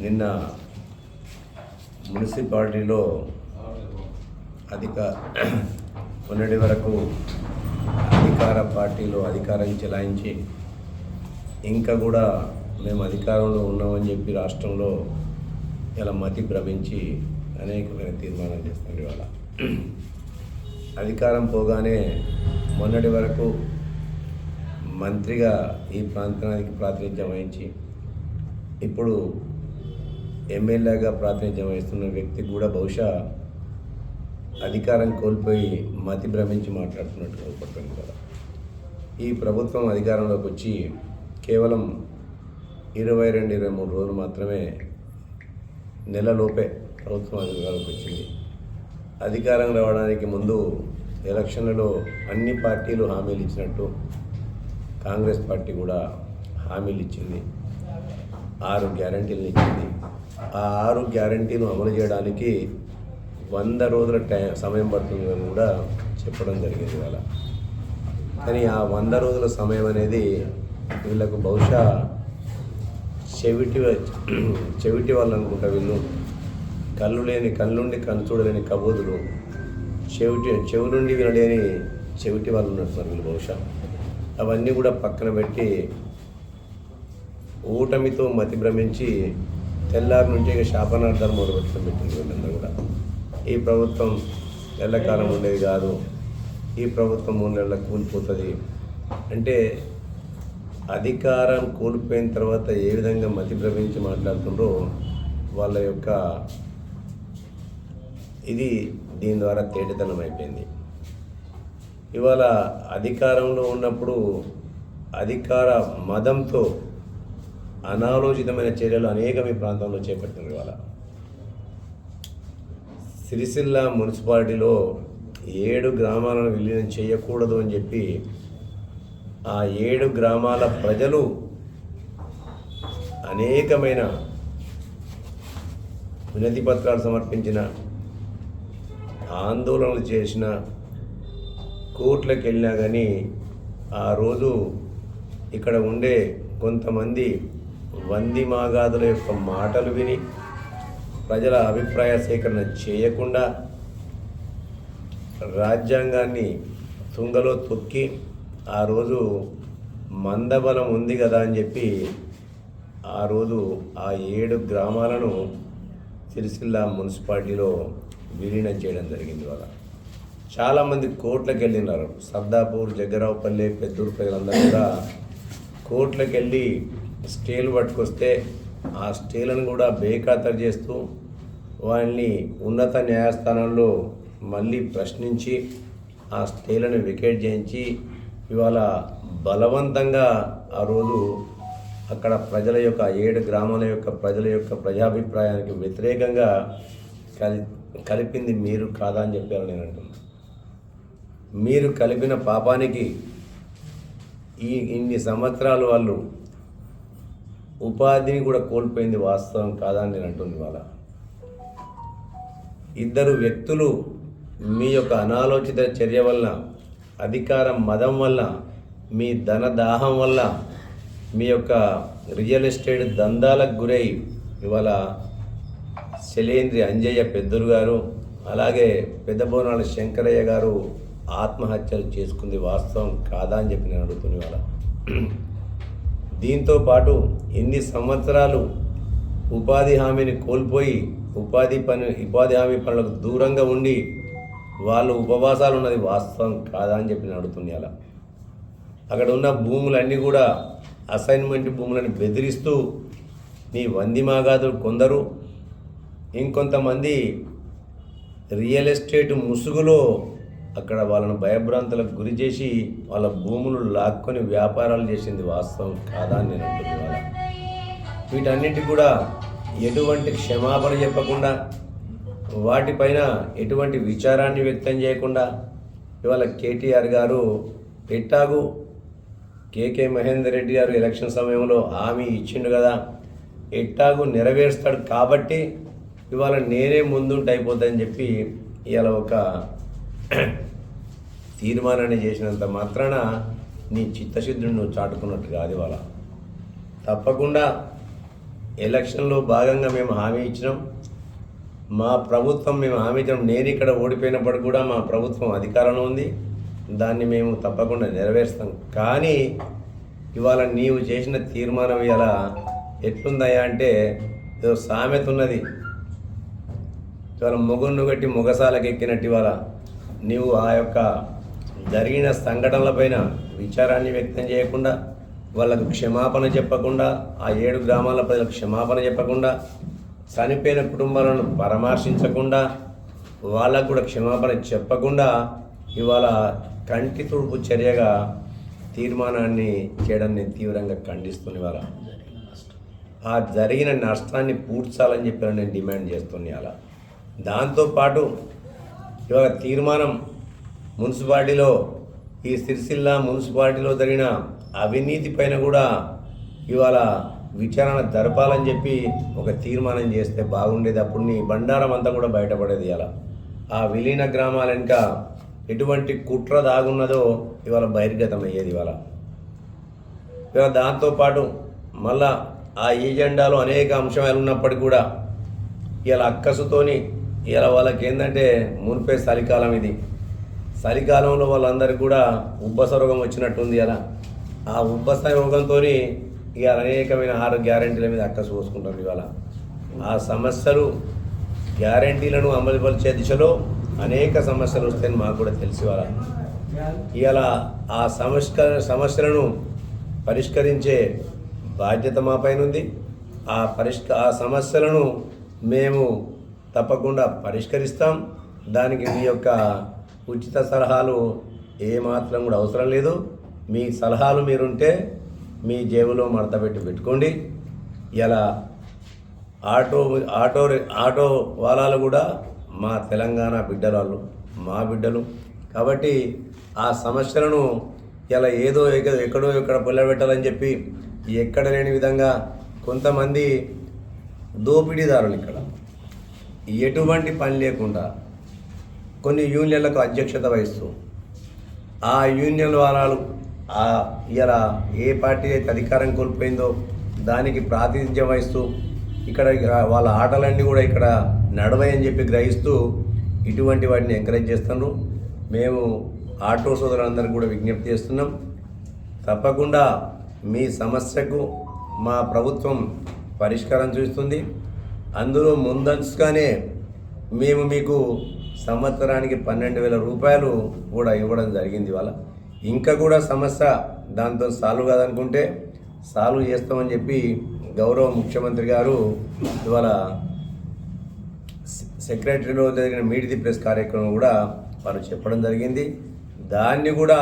నిన్న మున్సిపాలిటీలో మొన్నటి వరకు అధికార పార్టీలో అధికారం చెలాయించి ఇంకా కూడా మేము అధికారంలో ఉన్నామని చెప్పి రాష్ట్రంలో ఇలా మతి భ్రమించి అనేకమైన తీర్మానాలు చేస్తున్నారు. ఇవాళ అధికారం పోగానే మొన్నటి వరకు మంత్రిగా ఈ ప్రాంతానికి ప్రాతినిధ్యం వహించి ఇప్పుడు ఎమ్మెల్యేగా ప్రాతినిధ్యం వహిస్తున్న వ్యక్తి కూడా బహుశా అధికారం కోల్పోయి మతి భ్రమించి మాట్లాడుతున్నట్టు కనపడుతుంది కదా. ఈ ప్రభుత్వం అధికారంలోకి వచ్చి కేవలం 22-23 రోజులు మాత్రమే, నెలలోపే ప్రభుత్వం అధికారంలోకి వచ్చింది. అధికారం రావడానికి ముందు ఎలక్షన్లలో అన్ని పార్టీలు హామీలు ఇచ్చినట్టు కాంగ్రెస్ పార్టీ కూడా హామీలు ఇచ్చింది, 6 గ్యారంటీలు ఇచ్చింది. ఆ 6 గ్యారంటీలు అమలు చేయడానికి 100 రోజుల సమయం పడుతుందని కూడా చెప్పడం జరిగింది ఇవాళ. కానీ ఆ 100 రోజుల సమయం అనేది వీళ్ళకు బహుశా చెవిటి వాళ్ళు అనుకుంటా. వీళ్ళు కళ్ళుండి కన్ను చూడలేని కబోదులు, చెవి నుండి వినలేని చెవిటి వాళ్ళు ఉన్నట్టున్నారు వీళ్ళు బహుశా. అవన్నీ కూడా పక్కన పెట్టి ఓటమితో మతి భ్రమించి తెల్లారి నుంచి ఇక శాపనార్థాలు మొదలుపెట్టడం పెట్టింది వీళ్ళందరూ కూడా. ఈ ప్రభుత్వం ఎల్లకాలం ఉండేది కాదు, ఈ ప్రభుత్వం 3 నెలలకు కూలిపోతుంది అంటే అధికారం కోల్పోయిన తర్వాత ఏ విధంగా మతి భ్రమించి మాట్లాడుతుండ్రో వాళ్ళ యొక్క ఇది దీని ద్వారా తేటతనం అయిపోయింది. ఇవాళ అధికారంలో ఉన్నప్పుడు అధికార మదంతో అనాలోచితమైన చర్యలు అనేకం ఈ ప్రాంతంలో చేపట్టింది. ఇవాళ సిరిసిల్ల మున్సిపాలిటీలో 7 గ్రామాలను విలీనం చేయకూడదు అని చెప్పి ఆ 7 గ్రామాల ప్రజలు అనేకమైన వినతి పత్రాలు సమర్పించిన, ఆందోళనలు చేసిన, కోర్టులకు వెళ్ళినా కానీ ఆ రోజు ఇక్కడ ఉండే కొంతమంది వంది మాగాదుల యొక్క మాటలు విని ప్రజల అభిప్రాయ సేకరణ చేయకుండా రాజ్యాంగాన్ని తుంగలో తొక్కి ఆ రోజు మందబలం ఉంది కదా అని చెప్పి ఆ రోజు ఆ 7 గ్రామాలను సిరిసిల్ల మున్సిపాలిటీలో విలీనం చేయడం జరిగింది. వాళ్ళ చాలామంది కోర్టులకు వెళ్ళినారు. సర్దాపూర్, జగ్గరావుపల్లి, పెద్దూరు ప్రజలందరూ కూడా కోర్టులకు వెళ్ళి స్టేలు పట్టుకొస్తే ఆ స్టేలను కూడా బేఖాతరు చేస్తూ వారిని ఉన్నత న్యాయస్థానంలో మళ్ళీ ప్రశ్నించి ఆ స్టేలను వికెట్ చేయించి ఇవాళ బలవంతంగా ఆ రోజు అక్కడ ప్రజల యొక్క 7 గ్రామాల యొక్క ప్రజల యొక్క ప్రజాభిప్రాయానికి వ్యతిరేకంగా కలిపింది మీరు కాదా అని చెప్పారు. నేను అంటున్నాను, మీరు కలిపిన పాపానికి ఇన్ని సంవత్సరాలు వాళ్ళు ఉపాధిని కూడా కోల్పోయింది వాస్తవం కాదా అని నేను అంటుంది. వాళ్ళ 2 వ్యక్తులు మీ యొక్క అనాలోచిత చర్య వల్ల, అధికార మదం వల్ల, మీ ధన దాహం వల్ల, మీ యొక్క రియల్ ఎస్టేట్ దందాలకు గురై ఇవాళ శైలేంద్రి అంజయ్య పెద్దలు గారు, అలాగే పెద్ద బోనాల శంకరయ్య గారు ఆత్మహత్యలు చేసుకుంది వాస్తవం కాదా అని చెప్పి నేను అడుగుతున్నా. ఇవాళ దీంతో పాటు ఎన్ని సంవత్సరాలు ఉపాధి హామీని కోల్పోయి ఉపాధి హామీ పనులకు దూరంగా ఉండి వాళ్ళు ఉపవాసాలు ఉన్నది వాస్తవం కాదా అని చెప్పి నేను అడుగుతున్నా. అలా అక్కడ ఉన్న భూములన్నీ కూడా అసైన్మెంట్ భూములను బెదిరిస్తూ నీ వందిమాగాదులు కొందరు, ఇంకొంతమంది రియల్ ఎస్టేట్ ముసుగులో అక్కడ వాళ్ళను భయభ్రాంతులకు గురి చేసి వాళ్ళ భూములు లాక్కొని వ్యాపారాలు చేసింది వాస్తవం కాదా అని నేను అంటున్నాను. వీటన్నిటికి కూడా ఎటువంటి క్షమాపణ చెప్పకుండా, వాటిపైన ఎటువంటి విచారాన్ని వ్యక్తం చేయకుండా ఇవాళ కేటీఆర్ గారు ఎట్టాగు కేకే మహేందర్ రెడ్డి గారు ఎలక్షన్ సమయంలో హామీ ఇచ్చిండు కదా, ఎట్టాగు నెరవేరుస్తాడు కాబట్టి ఇవాళ నేనే ముందుంటే అయిపోతుందని చెప్పి ఇవాళ ఒక తీర్మానాన్ని చేసినంత మాత్రాన నీ చిత్తశుద్ధిని నువ్వు చాటుకున్నట్టు కాదు. ఇవాళ తప్పకుండా ఎలక్షన్లో భాగంగా మేము హామీ ఇచ్చినాం. మా ప్రభుత్వం మేము హామీ ఇచ్చినాం. నేను ఇక్కడ ఓడిపోయినప్పటికి కూడా మా ప్రభుత్వం అధికారంలో ఉంది, దాన్ని మేము తప్పకుండా నెరవేరుస్తాం. కానీ ఇవాళ నీవు చేసిన తీర్మానం ఇలా ఎట్లుందయ్యా అంటే ఏదో సామెత ఉన్నది, ఇవాళ మొగున్ను గట్టి మొగసాలకు ఎక్కినట్టు ఇవాళ నీవు ఆ యొక్క జరిగిన సంఘటనలపైన విచారాన్ని వ్యక్తం చేయకుండా, వాళ్ళకు క్షమాపణ చెప్పకుండా, ఆ 7 గ్రామాల ప్రజలకు క్షమాపణ చెప్పకుండా, చనిపోయిన కుటుంబాలను పరామర్శించకుండా, వాళ్ళకు కూడా క్షమాపణ చెప్పకుండా ఇవాళ కంటి తుడుపు చర్యగా తీర్మానాన్ని చేయడం నేను తీవ్రంగా ఖండిస్తున్న. ఇవాళ ఆ జరిగిన నష్టాన్ని పూడ్చాలని చెప్పి నేను డిమాండ్ చేస్తున్నా. అలా దాంతోపాటు ఇవాళ తీర్మానం మున్సిపాలిటీలో ఈ సిరిసిల్ల మున్సిపాలిటీలో జరిగిన అవినీతి పైన కూడా ఇవాళ విచారణ జరపాలని చెప్పి ఒక తీర్మానం చేస్తే బాగుండేది. అప్పుడు నీ బండారం అంతా కూడా బయటపడేది. ఇలా ఆ విలీన గ్రామాల వెనుక ఎటువంటి కుట్ర దాగున్నదో ఇవాళ బహిర్గతం అయ్యేది. ఇవాళ దాంతోపాటు మళ్ళా ఆ ఏజెండాలో అనేక అంశాలు ఉన్నప్పటికీ కూడా ఇలా అక్కసుతోని ఇలా వాళ్ళకి ఏంటంటే మునిపే చలికాలం, ఇది చలికాలంలో వాళ్ళందరికీ కూడా ఉబ్బస రోగం వచ్చినట్టుంది. అలా ఆ ఉబ్బస రోగంతో ఇక అనేకమైన 6 గ్యారెంటీల మీద అక్కసు పోసుకుంటారు. ఇవాళ ఆ సమస్యలు గ్యారెంటీలను అమలుపరిచే దిశలో అనేక సమస్యలు వస్తాయని మాకు కూడా తెలిసి ఇవాళ ఆ సమస్యలను పరిష్కరించే బాధ్యత మా పైన ఉంది. ఆ సమస్యలను మేము తప్పకుండా పరిష్కరిస్తాం. దానికి మీ యొక్క ఉచిత సలహాలు ఏమాత్రం కూడా అవసరం లేదు. మీ సలహాలు మీరుంటే మీ జేబులో మడత పెట్టుకోండి. ఇలా ఆటో వాళ్ళలు కూడా మా తెలంగాణ బిడ్డలు, వాళ్ళు మా బిడ్డలు కాబట్టి ఆ సమస్యలను ఇలా ఏదో ఎక్కడో ఎక్కడ పొల్లబెట్టాలని చెప్పి ఎక్కడ లేని విధంగా కొంతమంది దోపిడీదారులు ఇక్కడ ఎటువంటి పని లేకుండా కొన్ని యూనియన్లకు అధ్యక్షత వహిస్తూ ఆ యూనియన్ వాళ్ళు ఇలా ఏ పార్టీ అయితే అధికారం కోల్పోయిందో దానికి ప్రాతినిధ్యం వహిస్తూ ఇక్కడ వాళ్ళ ఆటలన్నీ కూడా ఇక్కడ నడవని చెప్పి గ్రహిస్తూ ఇటువంటి వాటిని ఎంకరేజ్ చేస్తున్నారు. మేము ఆటో సోదరులందరికీ కూడా విజ్ఞప్తి చేస్తున్నాం, తప్పకుండా మీ సమస్యకు మా ప్రభుత్వం పరిష్కారం చూస్తుంది. అందులో ముందంచుగానే మేము మీకు సంవత్సరానికి 12,000 రూపాయలు కూడా ఇవ్వడం జరిగింది. ఇవాళ ఇంకా కూడా సమస్య దాంతో సాల్వ్ కాదనుకుంటే సాల్వ్ చేస్తామని చెప్పి గౌరవ ముఖ్యమంత్రి గారు ఇవాళ సెక్రటరీలో జరిగిన మీట్ ది ప్రెస్ కార్యక్రమం కూడా వారు చెప్పడం జరిగింది. దాన్ని కూడా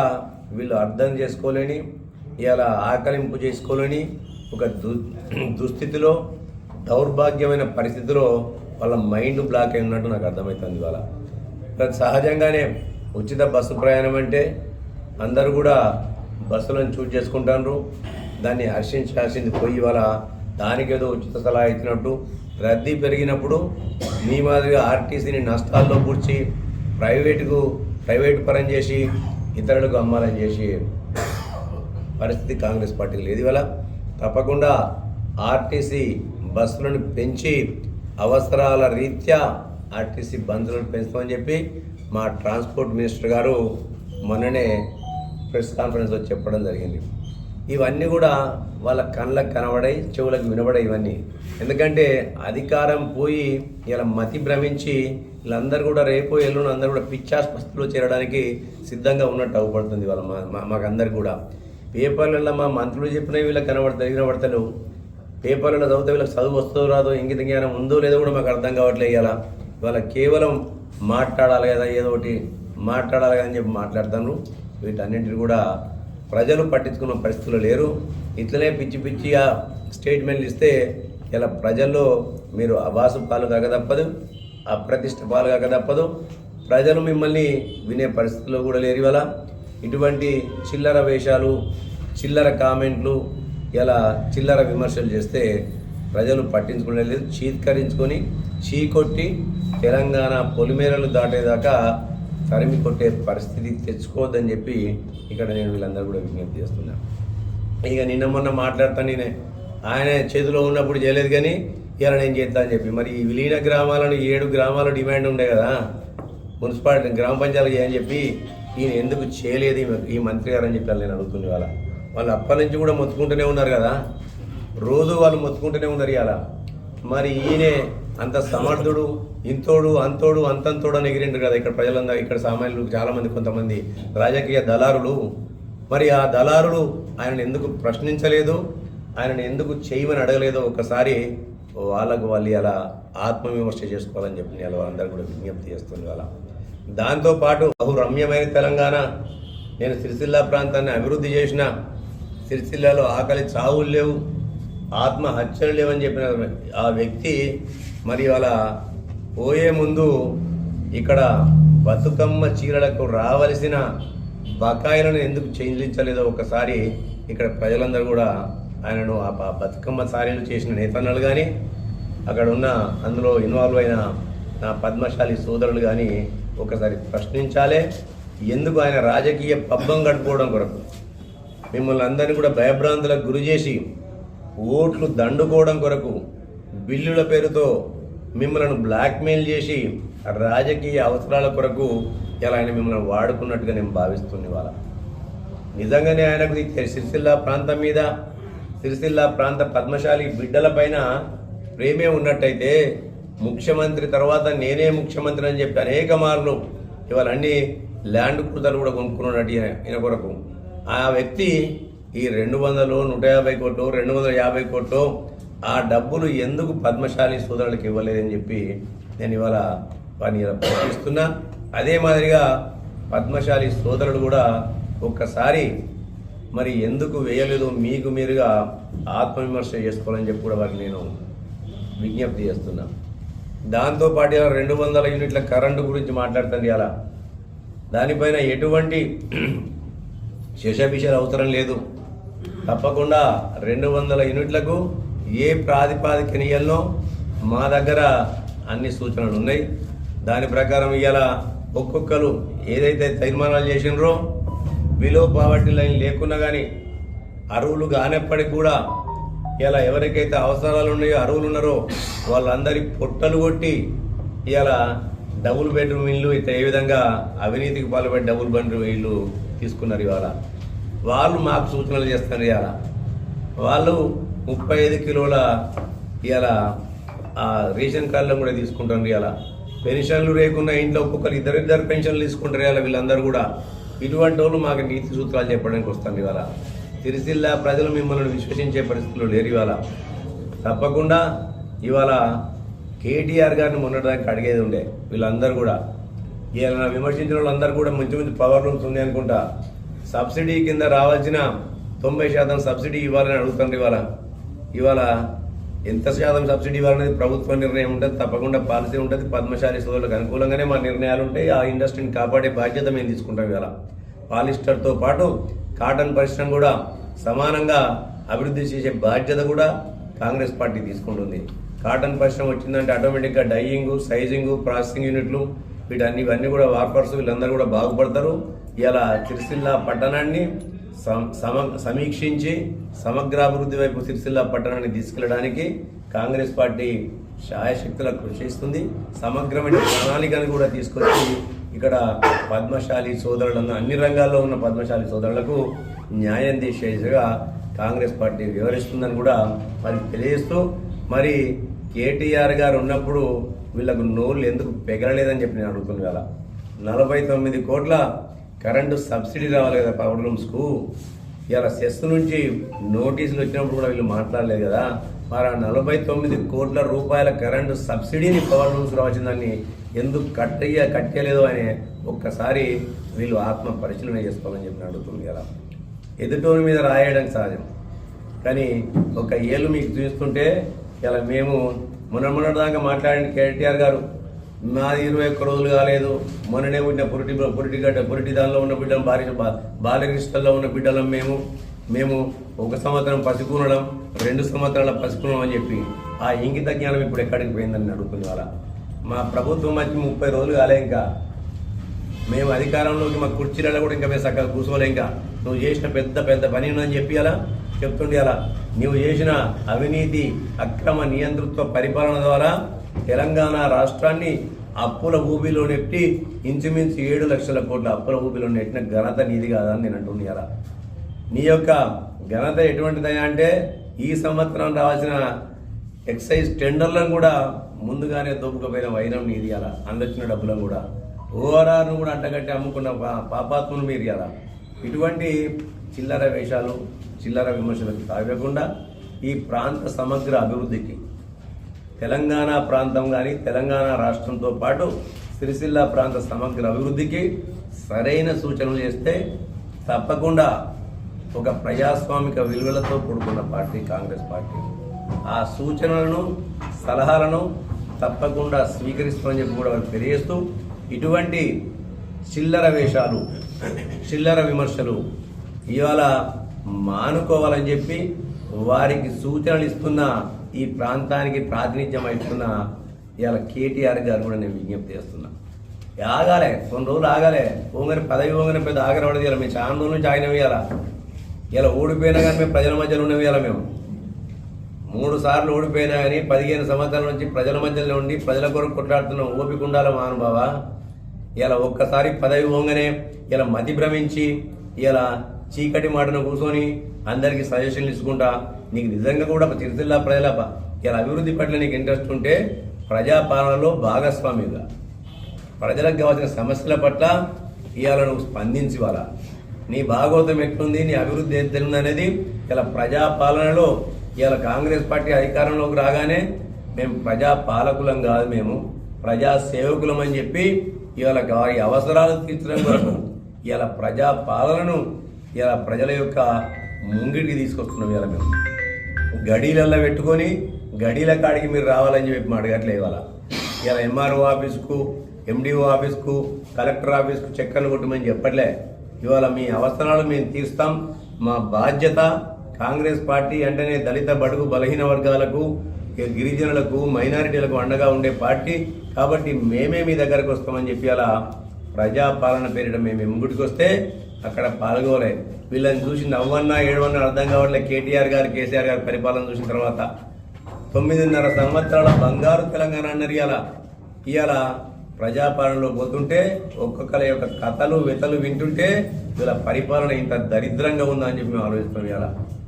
వీళ్ళు అర్థం చేసుకోలేని, ఇలా ఆకలింపు చేసుకోలేని ఒక దుస్థితిలో, దౌర్భాగ్యమైన పరిస్థితిలో వాళ్ళ మైండ్ బ్లాక్ అయి ఉన్నట్టు నాకు అర్థమవుతుంది. ఇవాళ సహజంగానే ఉచిత బస్సు ప్రయాణం అంటే అందరూ కూడా బస్సులను చూజ్ చేసుకుంటారు. దాన్ని హర్షించి పోయి ఇవాళ దానికి ఏదో ఉచిత సలహా ఇచ్చినట్టు రద్దీ పెరిగినప్పుడు మీ మాదిరిగా ఆర్టీసీని నష్టాల్లో పూడ్చి ప్రైవేటు పరం చేసి ఇతరులకు అమ్మాలని చేసి పరిస్థితి కాంగ్రెస్ పార్టీ లేదు. ఇవాళ తప్పకుండా ఆర్టీసీ బస్సులను పెంచి అవసరాల రీత్యా ఆర్టీసీ బంధువులను పెంచుతామని చెప్పి మా ట్రాన్స్పోర్ట్ మినిస్టర్ గారు మొన్ననే ప్రెస్ కాన్ఫరెన్స్లో చెప్పడం జరిగింది. ఇవన్నీ కూడా వాళ్ళ కళ్ళకు కనబడాయి, చెవులకు వినబడాయి ఇవన్నీ. ఎందుకంటే అధికారం పోయి ఇలా మతి భ్రమించి వీళ్ళందరూ కూడా రేపు ఎల్లుండి అందరూ కూడా పిచ్చాస్పత్రిలో చేరడానికి సిద్ధంగా ఉన్నట్టు అవ్వబడుతుంది. వాళ్ళ మాకందరికి కూడా పేపర్లలో మా మంత్రులు చెప్పినవి వీళ్ళకి కనబడతలేవు. పేపర్లలో చదివితే వీళ్ళకి చదువు వస్తుందో రాదో, ఇంగిత జ్ఞానం ఉందో లేదో కూడా మాకు అర్థం కావట్లేదు. ఇవాళ కేవలం మాట్లాడాలి కదా, ఏదో ఒకటి మాట్లాడాలి కదా అని చెప్పి మాట్లాడతాను. వీటన్నింటిని కూడా ప్రజలు పట్టించుకున్న పరిస్థితులు లేరు. ఇట్లనే పిచ్చిగా స్టేట్మెంట్లు ఇస్తే ఇలా ప్రజల్లో మీరు అవాసు పాలు కాక తప్పదు, అప్రతిష్ట పాలు కాక తప్పదు. ప్రజలు మిమ్మల్ని వినే పరిస్థితుల్లో కూడా లేరు. ఇవాళ ఇటువంటి చిల్లర వేషాలు, చిల్లర కామెంట్లు, ఇలా చిల్లర విమర్శలు చేస్తే ప్రజలు పట్టించుకునే లేదు. చీత్కరించుకొని చీకొట్టి తెలంగాణ పొలిమేరలు దాటేదాకా తరిమి కొట్టే పరిస్థితి తెచ్చుకోవద్దని చెప్పి ఇక్కడ నేను వీళ్ళందరూ కూడా విజ్ఞప్తి చేస్తున్నాను. ఇక నిన్న మొన్న మాట్లాడతా నేనే ఆయన చేతిలో ఉన్నప్పుడు చేయలేదు కానీ ఇలా నేను చేస్తా అని చెప్పి మరి ఈ విలీన గ్రామాలను 7 గ్రామాల డిమాండ్ ఉండే కదా మున్సిపాలిటీ గ్రామ పంచాయతీ చేయని చెప్పి ఈయన ఎందుకు చేయలేదు ఈ మంత్రి గారు అని చెప్పి నేను అడుగుతుంది వాళ్ళు అప్పటి నుంచి కూడా మొత్తుకుంటూనే ఉన్నారు కదా రోజు వాళ్ళు మొత్తుకుంటూనే ఉన్నారు ఇలా మరి ఈయనే అంత సమర్థుడు ఇంతోడు అంతోడు అంతంతోడు అని ఎగిరిండ్రు కదా ఇక్కడ ప్రజలందరూ ఇక్కడ సామాన్యులు చాలామంది కొంతమంది రాజకీయ దళారులు మరి ఆ దళారులు ఆయనను ఎందుకు ప్రశ్నించలేదు ఆయనను ఎందుకు చేయమని అడగలేదో ఒకసారి వాళ్ళకు వాళ్ళు ఇలా ఆత్మవిమర్శ చేసుకోవాలని చెప్పి వాళ్ళందరూ కూడా విజ్ఞప్తి చేస్తుంది వాళ్ళ దాంతోపాటు బహు రమ్యమైన తెలంగాణ నేను సిరిసిల్ల ప్రాంతాన్ని అభివృద్ధి చేసిన సిరిసిల్లలో ఆకలి చావులు లేవు ఆత్మహత్యలు లేవని చెప్పిన ఆ వ్యక్తి మరి వాళ్ళ పోయే ముందు ఇక్కడ బతుకమ్మ చీరలకు రావలసిన బకాయిలను ఎందుకు చెల్లించలేదో ఒకసారి ఇక్కడ ప్రజలందరూ కూడా ఆయనను ఆ బతుకమ్మ సారీలు చేసిన నేతన్నలు కానీ అక్కడ ఉన్న అందులో ఇన్వాల్వ్ అయిన నా పద్మశాలి సోదరులు కానీ ఒకసారి ప్రశ్నించాలే ఎందుకు ఆయన రాజకీయ పబ్బం గడుపుకోవడం కొరకు మిమ్మల్ని అందరినీ కూడా భయభ్రాంతులకు గురి చేసి ఓట్లు దండుకోవడం కొరకు బిల్లుల పేరుతో మిమ్మల్ని బ్లాక్మెయిల్ చేసి రాజకీయ అవసరాల కొరకు ఇలా ఆయన మిమ్మల్ని వాడుకున్నట్టుగా నేను భావిస్తుంది ఇవాళ నిజంగానే ఆయనకు సిరిసిల్ల ప్రాంతం మీద సిరిసిల్ల ప్రాంత పద్మశాలి బిడ్డల పైన ప్రేమే ఉన్నట్టయితే ముఖ్యమంత్రి తర్వాత నేనే ముఖ్యమంత్రి అని చెప్పి అనేక మార్లు ఇవాళ అన్ని ల్యాండ్ కుర్తలు కూడా కొనుక్కున్నట్టు ఈయన కొరకు ఆ వ్యక్తి ఈ 200 150 కోట్లు 250 కోట్లు ఆ డబ్బులు ఎందుకు పద్మశాలి సోదరులకు ఇవ్వలేదని చెప్పి నేను ఇవాళ వారిని ప్రశ్నిస్తున్నా అదే మాదిరిగా పద్మశాలి సోదరుడు కూడా ఒక్కసారి మరి ఎందుకు వేయలేదు మీకు మీరుగా ఆత్మవిమర్శ చేసుకోవాలని చెప్పి కూడా వారికి నేను విజ్ఞప్తి చేస్తున్నా దాంతోపాటు ఇలా 200 యూనిట్ల కరెంటు గురించి మాట్లాడుతుంది అలా దానిపైన ఎటువంటి శేషభిషాలు అవసరం లేదు తప్పకుండా 200 యూనిట్లకు ఏ ప్రాతిపాదికనీయంలో మా దగ్గర అన్ని సూచనలు ఉన్నాయి దాని ప్రకారం ఇవాళ ఒక్కొక్కరు ఏదైతే తీర్మానాలు చేసినారో బిలో పావర్టీ లైన్ లేకున్నా కానీ అర్హులు కానప్పటికీ కూడా ఇలా ఎవరికైతే అవసరాలు ఉన్నాయో అర్హులు ఉన్నారో వాళ్ళందరి పొట్టలు కొట్టి ఇలా డబుల్ బెడ్రూమ్ ఇల్లు ఇట్లా ఏ విధంగా అవినీతికి పాల్పడి డబుల్ బెడ్రూమ్ ఇల్లు తీసుకున్నారు ఇవాళ వాళ్ళు మాకు సూచనలు చేస్తున్నారు ఇవాళ వాళ్ళు 35 కిలోల ఇలా రేషన్ కార్డులను కూడా తీసుకుంటారు ఇవాళ పెన్షన్లు లేకున్నా ఇంట్లో ఒక్కొక్కరు ఇద్దరు పెన్షన్లు తీసుకుంటారు ఇవాళ వీళ్ళందరూ కూడా ఇటువంటి వాళ్ళు మాకు నీతి సూత్రాలు చెప్పడానికి వస్తుంది ఇవాళ సిరిసిల్ల ప్రజలు మిమ్మల్ని విశ్వసించే పరిస్థితుల్లో లేరు ఇవాళ తప్పకుండా ఇవాళ కేటీఆర్ గారిని మొన్నటిదాకా అడిగేది ఉండే వీళ్ళందరూ కూడా ఇలా విమర్శించిన వాళ్ళందరూ కూడా మంచి మంచి పవర్ రూమ్స్ ఉంది అనుకుంటా సబ్సిడీ కింద రావాల్సిన 90% సబ్సిడీ ఇవ్వాలని అడుగుతుంది ఇవాళ ఎంత శాతం సబ్సిడీ ఇవ్వాలనేది ప్రభుత్వ నిర్ణయం ఉంటుంది తప్పకుండా పాలసీ ఉంటుంది పద్మశాలి సోదరులకు అనుకూలంగానే మా నిర్ణయాలు ఉంటాయి ఆ ఇండస్ట్రీని కాపాడే బాధ్యత మేము తీసుకుంటాం ఇవాళ పాలిస్టర్తో పాటు కాటన్ పరిశ్రమ కూడా సమానంగా అభివృద్ధి చేసే బాధ్యత కూడా కాంగ్రెస్ పార్టీ తీసుకుంటుంది కాటన్ పరిశ్రమ వచ్చిందంటే ఆటోమేటిక్గా డైయింగ్ సైజింగ్ ప్రాసెసింగ్ యూనిట్లు ఇవన్నీ కూడా వార్పర్స్ వీళ్ళందరూ కూడా బాగుపడతారు ఇలా సిరిసిల్ల పట్టణాన్ని సమీక్షించి సమగ్రాభివృద్ధి వైపు సిరిసిల్ల పట్టణాన్ని తీసుకెళ్లడానికి కాంగ్రెస్ పార్టీ శాయశక్తులకు కృషి చేస్తుంది సమగ్రమైన ప్రణాళికను కూడా తీసుకొచ్చి ఇక్కడ పద్మశాలి సోదరులను అన్ని రంగాల్లో ఉన్న పద్మశాలి సోదరులకు న్యాయం చేసేదిగా కాంగ్రెస్ పార్టీ వివరిస్తుందని కూడా మరి తెలియజేస్తూ మరి కేటీఆర్ గారు ఉన్నప్పుడు వీళ్ళకు నోళ్ళు ఎందుకు పెగలలేదని చెప్పి నేను అడుగుతున్నాను కదా 49 కోట్ల కరెంటు సబ్సిడీ రావాలి కదా పవర్ రూమ్స్కు ఇలా సెస్ నుంచి నోటీసులు వచ్చినప్పుడు కూడా వీళ్ళు మాట్లాడలేదు కదా మరి ఆ 49 కోట్ల రూపాయల కరెంటు సబ్సిడీని పవర్ రూమ్స్ రావాల్సిందాన్ని ఎందుకు కట్టలేదు అని ఒక్కసారి వీళ్ళు ఆత్మ పరిశీలన చేసుకోవాలని చెప్పి అడుగుతుంది కదా ఎదుటోని మీద రాయడం సహజం కానీ ఒక ఏళ్ళు మీకు చూస్తుంటే ఇలా మేము మొన్నటిదాకా మాట్లాడిన కేటీఆర్ గారు మాది 21 రోజులు కాలేదు మొన్ననే ఉన్న పురిటి దానిలో ఉన్న బిడ్డలు బాలకృష్ణలో ఉన్న బిడ్డలం మేము 1 సంవత్సరం పసికూనడం 2 సంవత్సరాల పసికూనడం అని చెప్పి ఆ ఇంగిత జ్ఞానం ఇప్పుడు ఎక్కడికి పోయిందని అడుగుతుంది వాళ్ళ మా ప్రభుత్వం వచ్చి 30 రోజులు కాలే ఇంకా మేము అధికారంలోకి మా కుర్చీలలో కూడా ఇంకా మేము సక్కగా కూర్చోలే ఇంకా నువ్వు చేసిన పెద్ద పని ఉందని చెప్పి అలా చెప్తుండే అలా నీవు చేసిన అవినీతి అక్రమ నియంతృత్వ పరిపాలన ద్వారా తెలంగాణ రాష్ట్రాన్ని అప్పుల ఊబిలో నెట్టి ఇంచుమించు 7 లక్షల కోట్ల అప్పుల ఊబిలో నెట్టిన ఘనత నీది కాదా అని నేను అంటుంది అలా. నీ యొక్క ఘనత ఎటువంటిదయా అంటే ఈ సంవత్సరం రావాల్సిన ఎక్సైజ్ టెండర్లను కూడా ముందుగానే దోపుకపోయిన వైరం నీది అలా. అందొచ్చిన డబ్బులను కూడా ఓఆర్ఆర్ను కూడా అంటగట్టి అమ్ముకున్న పాపాత్మను మీరు అలా. ఇటువంటి చిల్లర వేషాలు చిల్లర విమర్శలకు తాగకుండా ఈ ప్రాంత సమగ్ర అభివృద్ధికి తెలంగాణ ప్రాంతం కానీ తెలంగాణ రాష్ట్రంతో పాటు సిరిసిల్ల ప్రాంత సమగ్ర అభివృద్ధికి సరైన సూచనలు చేస్తే తప్పకుండా ఒక ప్రజాస్వామిక విలువలతో కూడుకున్న పార్టీ కాంగ్రెస్ పార్టీ. ఆ సూచనలను సలహాలను తప్పకుండా స్వీకరిస్తామని చెప్పి కూడా వారికి తెలియజేస్తూ ఇటువంటి చిల్లర వేషాలు చిల్లర విమర్శలు ఇవాళ మానుకోవాలని చెప్పి వారికి సూచనలు ఇస్తున్న ఈ ప్రాంతానికి ప్రాతినిధ్యం ఇస్తున్న ఇవాళ కేటీఆర్ గారు కూడా నేను విజ్ఞప్తి చేస్తున్నా. ఆగాలే కొన్ని రోజులు ఆగాలే. ఓంగని పదవి ఓంగని పెద్ద ఆగరపడదు. ఇలా మేము చాలా రోజుల నుంచి ఆగినవి ఇలా ఓడిపోయినా కానీ మేము ప్రజల మధ్యలో ఉన్నవి. ఇలా మేము 3 సార్లు ఓడిపోయినా కానీ 15 సంవత్సరాల నుంచి ప్రజల మధ్యలో ఉండి ప్రజల కొరకు కొట్లాడుతున్న ఓపిక ఉండాల మహానుభావ. ఇలా ఒక్కసారి పదవి ఓంగనే ఇలా మతి భ్రమించి ఇలా చీకటి మాటను కూర్చొని అందరికీ సజెషన్లు ఇచ్చుకుంటా నీకు నిజంగా కూడా సిరిసిల్ల ప్రజల ఇలా అభివృద్ధి పట్ల నీకు ఇంట్రెస్ట్ ఉంటే ప్రజాపాలనలో భాగస్వామిగా ప్రజలకు కావాల్సిన సమస్యల పట్ల ఇవాళ నువ్వు స్పందించి వాళ్ళ నీ భాగవతం ఎట్లుంది నీ అభివృద్ధి ఎంత అనేది ఇలా ప్రజాపాలనలో ఇవాళ కాంగ్రెస్ పార్టీ అధికారంలోకి రాగానే మేము ప్రజాపాలకులం కాదు, మేము ప్రజా సేవకులం అని చెప్పి ఇవాళ వారి అవసరాలు తీర్చడం కొరకు ఇవాళ ప్రజాపాలనను ఇలా ప్రజల యొక్క ముంగిటికి తీసుకొస్తున్నాం. ఇలా మేము గడీలల్లో పెట్టుకొని గడీల కాడికి మీరు రావాలని చెప్పి అడగట్లే. ఇవాళ ఇలా ఎంఆర్ఓ ఆఫీస్కు ఎండిఓ ఆఫీస్కు కలెక్టర్ ఆఫీస్కు చక్కర్లు కొట్టమని చెప్పట్లే. ఇవాళ మీ అవసరాలు మేము తీరుస్తాం. మా బాధ్యత కాంగ్రెస్ పార్టీ అంటేనే దళిత బడుగు బలహీన వర్గాలకు గిరిజనులకు మైనారిటీలకు అండగా ఉండే పార్టీ కాబట్టి మేమే మీ దగ్గరకు వస్తామని చెప్పి అలా ప్రజాపాలన పేరిట మేము ముంగుడికి వస్తే అక్కడ పాల్గొలే. వీళ్ళని చూసి నవ్వన్నా ఏడవన్నా అర్థం కావట్లే. కేటీఆర్ గారు కేసీఆర్ గారి పరిపాలన చూసిన తర్వాత 9.5 సంవత్సరాల బంగారు తెలంగాణ అన్నారు. ఇవాళ ప్రజాపాలనలో పోతుంటే ఒక్కొక్కరి యొక్క కథలు వెతలు వింటుంటే వీళ్ళ పరిపాలన ఇంత దరిద్రంగా ఉందా అని చెప్పి మేము ఆలోచిస్తాం. ఇవాళ